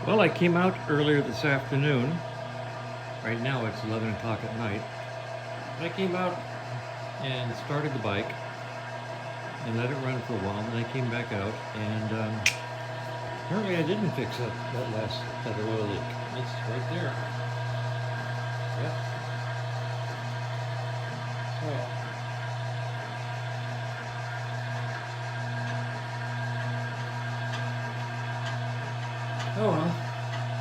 Well, I came out earlier this afternoon. Right now it's 11 o'clock at night. I came out and started the bike and let it run for a while. Then I came back out and apparently I didn't fix that oil leak. It's right there. Yep. So, oh well.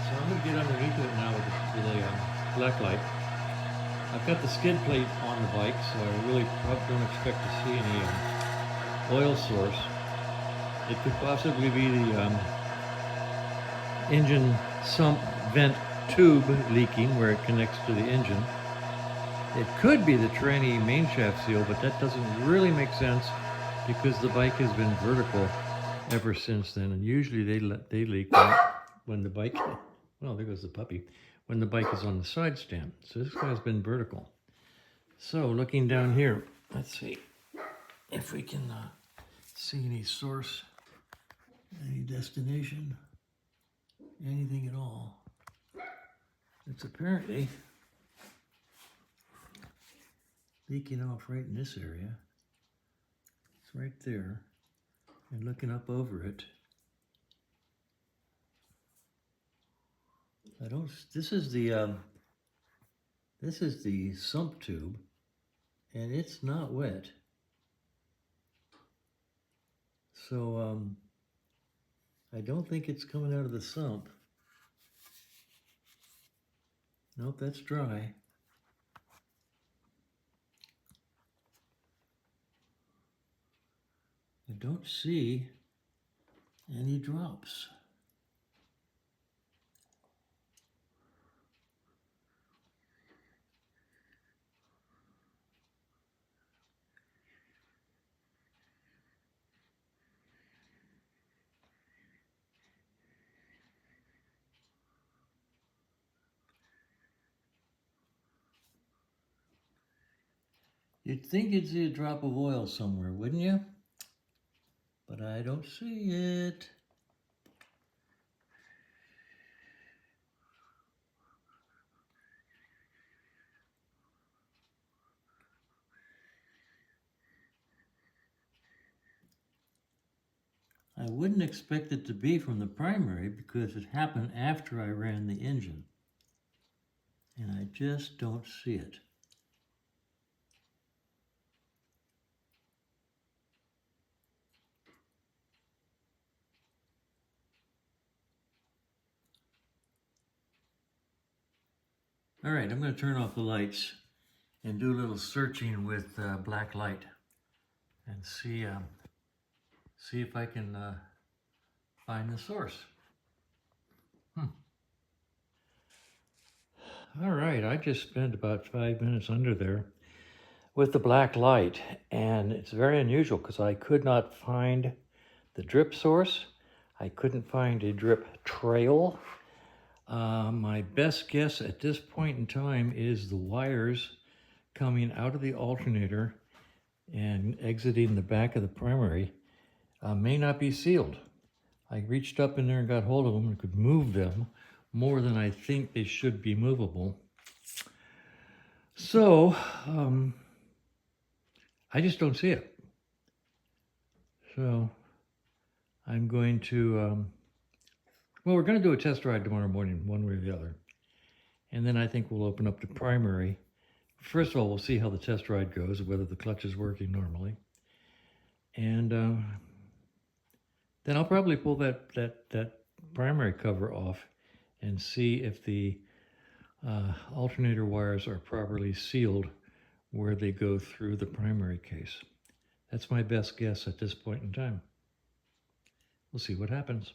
So I'm going to get underneath it now with a black light. I've got the skid plate on the bike, so I really probably don't expect to see any oil source. It could possibly be the engine sump vent tube leaking where it connects to the engine. It could be the tranny main shaft seal, but that doesn't really make sense because the bike has been vertical ever since then, and usually they leak when the bike, well, there goes the puppy, when the bike is on the side stand. So this guy's been vertical. So looking down here, let's see if we can see any source, any destination, anything at all. It's apparently leaking off right in this area. It's right there, and looking up over it. This is the sump tube, and it's not wet. So I don't think it's coming out of the sump. Nope, that's dry. I don't see any drops. You'd think you'd see a drop of oil somewhere, wouldn't you? But I don't see it. I wouldn't expect it to be from the primary because it happened after I ran the engine. And I just don't see it. All right, I'm going to turn off the lights and do a little searching with black light and see if I can find the source. All right, I just spent about 5 minutes under there with the black light, and it's very unusual because I could not find the drip source. I couldn't find a drip trail. My best guess at this point in time is the wires coming out of the alternator and exiting the back of the primary may not be sealed. I reached up in there and got hold of them and could move them more than I think they should be movable. So, I just don't see it. So, I'm going to, well, we're going to do a test ride tomorrow morning, one way or the other. And then I think we'll open up the primary. First of all, we'll see how the test ride goes, whether the clutch is working normally. And then I'll probably pull that primary cover off and see if the alternator wires are properly sealed where they go through the primary case. That's my best guess at this point in time. We'll see what happens.